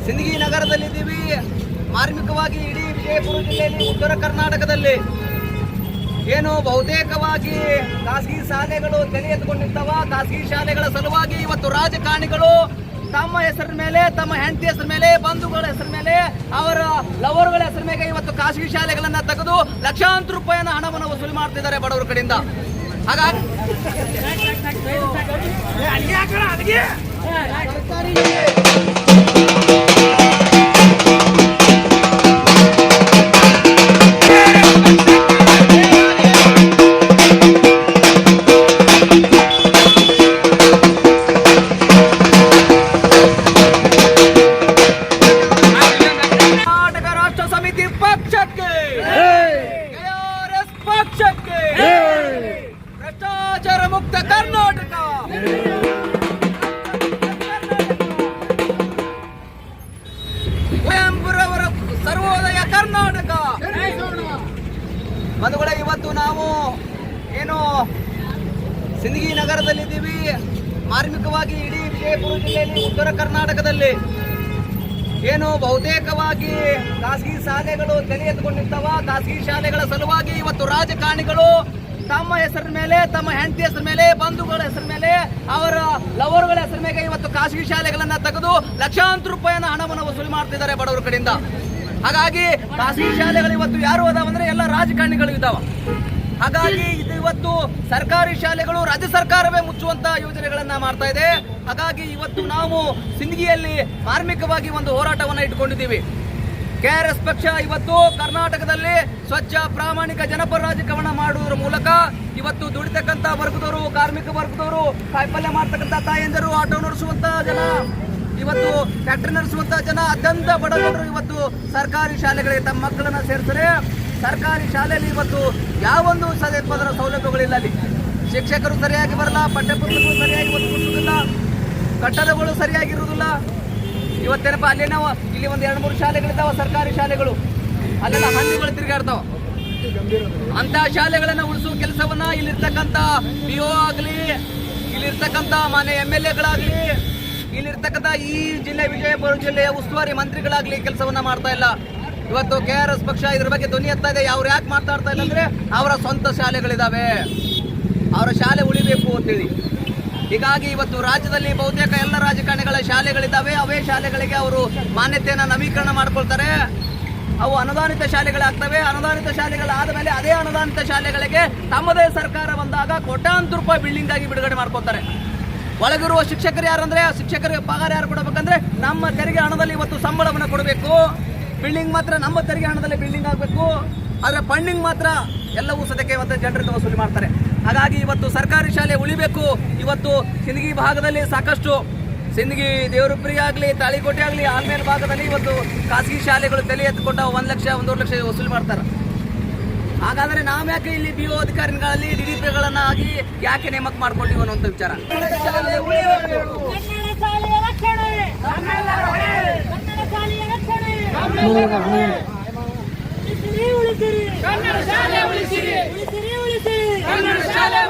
ಸಿಂದಗಿ ನಗರದಲ್ಲಿದ್ದೀವಿ. ಮಾರ್ಮಿಕವಾಗಿ ಇಡೀ ವಿಜಯಪುರ ಜಿಲ್ಲೆಯಲ್ಲಿ ಉತ್ತರ ಕರ್ನಾಟಕದಲ್ಲಿ ಏನು ಬಹುತೇಕವಾಗಿ ಖಾಸಗಿ ಶಾಲೆಗಳು ತಲೆ ಎತ್ಕೊಂಡಿರ್ತಾವ. ಖಾಸಗಿ ಶಾಲೆಗಳ ಸಲುವಾಗಿ ಇವತ್ತು ರಾಜಕಾರಣಿಗಳು ತಮ್ಮ ಹೆಸರಿನ ಮೇಲೆ, ತಮ್ಮ ಹೆಂಡತಿ ಹೆಸರ ಮೇಲೆ, ಬಂಧುಗಳ ಹೆಸರ ಮೇಲೆ, ಅವರ ಲವರ್ಗಳ ಹೆಸರ ಮೇಲೆ ಇವತ್ತು ಖಾಸಗಿ ಶಾಲೆಗಳನ್ನ ತೆಗೆದು ಲಕ್ಷಾಂತರ ರೂಪಾಯಿನ ಹಣವನ್ನು ವಸೂಲಿ ಮಾಡ್ತಿದ್ದಾರೆ ಬಡವರ ಕಡೆಯಿಂದ. ಹಾಗಾಗಿ ಭ್ರಷ್ಟಾಚಾರ ಮುಕ್ತ ಕರ್ನಾಟಕ, ಕುವೆಂಪುರವರ ಸರ್ವೋದಯ ಕರ್ನಾಟಕ. ಬಂಧುಗಳೇ, ಇವತ್ತು ನಾವು ಏನು ಸಿಂದಗಿ ನಗರದಲ್ಲಿದ್ದೀವಿ. ಮಾರ್ಮಿಕವಾಗಿ ಇಡೀ ವಿಜಯಪುರ ಜಿಲ್ಲೆಯಲ್ಲಿ ಉತ್ತರ ಕರ್ನಾಟಕದಲ್ಲಿ ಏನು ಬಹುತೇಕವಾಗಿ ಖಾಸಗಿ ಶಾಲೆಗಳು ತಲೆ ಎತ್ಕೊಂಡಿರ್ತಾವ. ಖಾಸಗಿ ಶಾಲೆಗಳ ಸಲುವಾಗಿ ಇವತ್ತು ರಾಜಕಾರಣಿಗಳು ತಮ್ಮ ಹೆಸರಿನ ಮೇಲೆ, ತಮ್ಮ ಹೆಂಡತಿ ಹೆಸರ ಮೇಲೆ, ಬಂಧುಗಳ ಹೆಸರ ಮೇಲೆ, ಅವರ ಲವರ್ಗಳ ಹೆಸರ ಮೇಲೆ ಇವತ್ತು ಖಾಸಗಿ ಶಾಲೆಗಳನ್ನ ತೆಗೆದು ಲಕ್ಷಾಂತರ ರೂಪಾಯಿನ ಹಣವನ್ನು ವಸೂಲಿ ಮಾಡ್ತಿದ್ದಾರೆ ಬಡವರ ಕಡೆಯಿಂದ. ಹಾಗಾಗಿ ಖಾಸಗಿ ಶಾಲೆಗಳು ಇವತ್ತು ಯಾರು ಅದಾವಂದ್ರೆ ಎಲ್ಲ ರಾಜಕಾರಣಿಗಳು ಇದಾವ. ಹಾಗಾಗಿ ಇದು ಇವತ್ತು ಸರ್ಕಾರಿ ಶಾಲೆಗಳು ರಾಜ್ಯ ಸರ್ಕಾರವೇ ಮುಚ್ಚುವಂತ ಯೋಜನೆಗಳನ್ನ ಮಾಡ್ತಾ ಇದೆ. ಹಾಗಾಗಿ ಇವತ್ತು ನಾವು ಸಿಂದಗಿಯಲ್ಲಿ ಮಾರ್ಮಿಕವಾಗಿ ಒಂದು ಹೋರಾಟವನ್ನು ಇಟ್ಕೊಂಡಿದ್ದೀವಿ. KRS ಪಕ್ಷ ಇವತ್ತು ಕರ್ನಾಟಕದಲ್ಲಿ ಸ್ವಚ್ಛ ಪ್ರಾಮಾಣಿಕ ಜನಪರ ರಾಜಕಾರಣ ಮಾಡುವುದರ ಮೂಲಕ ಇವತ್ತು ದುಡಿತಕ್ಕಂತ ವರ್ಗದವರು, ಕಾರ್ಮಿಕ ವರ್ಗದವರು, ಕಾಯಿಪಲ್ಯ ಮಾಡ್ತಕ್ಕಂಥ ತಾಯಂದಿರು, ಆಟೋ ನಡೆಸುವಂತ ಜನ, ಇವತ್ತು ಫ್ಯಾಕ್ಟರಿ ನಡೆಸುವಂತ ಜನ, ಅತ್ಯಂತ ಬಡ ಜನರು ಇವತ್ತು ಸರ್ಕಾರಿ ಶಾಲೆಗಳಿಗೆ ತಮ್ಮ ಮಕ್ಕಳನ್ನ ಸೇರಿಸರೆ. ಸರ್ಕಾರಿ ಶಾಲೆಯಲ್ಲಿ ಇವತ್ತು ಯಾವೊಂದು ಅದರ ಸೌಲಭ್ಯಗಳಿಲ್ಲ. ಅಲ್ಲಿ ಶಿಕ್ಷಕರು ಸರಿಯಾಗಿ ಬರಲ್ಲ, ಪಠ್ಯಪುಸ್ತಕಗಳು ಸರಿಯಾಗಿ ಓದಿಸುವುದಿಲ್ಲ, ಕಟ್ಟಡಗಳು ಸರಿಯಾಗಿರುವುದಿಲ್ಲ. ಇವತ್ತೇನಪ್ಪ ಅಲ್ಲಿ ನಾವು ಇಲ್ಲಿ ಒಂದು 2-3 ಶಾಲೆಗಳಿದ್ದಾವ, ಸರ್ಕಾರಿ ಶಾಲೆಗಳು, ಅಲ್ಲೆಲ್ಲ ಹಂದಿಗಳು ತಿರುಗಾಡ್ತಾವ. ಅಂತ ಶಾಲೆಗಳನ್ನ ಉಳಿಸುವ ಕೆಲಸವನ್ನ ಇಲ್ಲಿರ್ತಕ್ಕಂಥ PO ಆಗಲಿ, ಇಲ್ಲಿರ್ತಕ್ಕಂಥ ಮಾನ್ಯ MLAಗಳಾಗ್ಲಿ, ಇಲ್ಲಿರ್ತಕ್ಕಂಥ ಈ ಜಿಲ್ಲೆ ವಿಜಯಪುರ ಜಿಲ್ಲೆಯ ಉಸ್ತುವಾರಿ ಮಂತ್ರಿಗಳಾಗ್ಲಿ ಕೆಲಸವನ್ನ ಮಾಡ್ತಾ ಇಲ್ಲ. ಇವತ್ತು KRS ಪಕ್ಷ ಇದ್ರ ಬಗ್ಗೆ ಧ್ವನಿ ಎತ್ತಾ ಇದೆ. ಅವ್ರು ಯಾಕೆ ಮಾತಾಡ್ತಾ ಇಲ್ಲ ಅಂದ್ರೆ ಅವರ ಸ್ವಂತ ಶಾಲೆಗಳಿದಾವೆ, ಅವರ ಶಾಲೆ ಉಳಿಬೇಕು ಅಂತೇಳಿ. ಹೀಗಾಗಿ ಇವತ್ತು ರಾಜ್ಯದಲ್ಲಿ ಬಹುತೇಕ ಎಲ್ಲ ರಾಜಕಾರಣಿಗಳ ಶಾಲೆಗಳಿದ್ದಾವೆ. ಅವೇ ಶಾಲೆಗಳಿಗೆ ಅವರು ಮಾನ್ಯತೆಯನ್ನು ನವೀಕರಣ ಮಾಡ್ಕೊಳ್ತಾರೆ. ಅವು ಅನುದಾನಿತ ಶಾಲೆಗಳಾಗ್ತವೆ. ಅನುದಾನಿತ ಶಾಲೆಗಳಾದ ಮೇಲೆ ಅದೇ ಅನುದಾನಿತ ಶಾಲೆಗಳಿಗೆ ತಮ್ಮದೇ ಸರ್ಕಾರ ಬಂದಾಗ ಕೋಟ್ಯಾಂತರ ರೂಪಾಯಿ ಬಿಲ್ಡಿಂಗ್ ಆಗಿ ಬಿಡುಗಡೆ ಮಾಡ್ಕೊಳ್ತಾರೆ. ಒಳಗಿರುವ ಶಿಕ್ಷಕರು ಯಾರಂದ್ರೆ, ಶಿಕ್ಷಕರಿಗೆ ಪಗಾರ ಯಾರು ಕೊಡಬೇಕಂದ್ರೆ ನಮ್ಮ ತೆರಿಗೆ ಹಣದಲ್ಲಿ ಇವತ್ತು ಸಂಬಳವನ್ನು ಕೊಡಬೇಕು. ಬಿಲ್ಡಿಂಗ್ ಮಾತ್ರ ನಮ್ಮ ತೆರಿಗೆ ಹಣದಲ್ಲಿ ಬಿಲ್ಡಿಂಗ್ ಆಗಬೇಕು. ಆದರೆ ಫಂಡಿಂಗ್ ಮಾತ್ರ ಎಲ್ಲವೂ ಸದ್ಯಕ್ಕೆ ಇವತ್ತು ಜನರಿಂದ ವಸೂಲಿ ಮಾಡ್ತಾರೆ. ಹಾಗಾಗಿ ಇವತ್ತು ಸರ್ಕಾರಿ ಶಾಲೆ ಉಳಿಬೇಕು. ಇವತ್ತು ಸಿಂದಗಿ ಭಾಗದಲ್ಲಿ ಸಾಕಷ್ಟು, ಸಿಂದಗಿ ದೇವರುಪುರಿ ಆಗಲಿ, ತಾಳಿಕೋಟೆ ಆಗಲಿ, ಆಲ್ಮೇಲ್ ಭಾಗದಲ್ಲಿ ಇವತ್ತು ಖಾಸಗಿ ಶಾಲೆಗಳು ತಲೆ ಎತ್ತುಕೊಂಡ 1 ಲಕ್ಷ 1.5 ಲಕ್ಷ ವಸೂಲಿ ಮಾಡ್ತಾರೆ. ಹಾಗಾದ್ರೆ ನಾವು ಯಾಕೆ ಇಲ್ಲಿ BO ಅಧಿಕಾರಿಗಳಲ್ಲಿ DDPಗಳನ್ನ ಆಗಿ ಯಾಕೆ ನೇಮಕ ಮಾಡ್ಕೊಂಡಿವಿ ಅನ್ನೋಂಥ ವಿಚಾರ. ಕನ್ನಡ ಶಾಲೆ ಉಳಿಸಿರಿ, ಕನ್ನಡ ಶಾಲೆ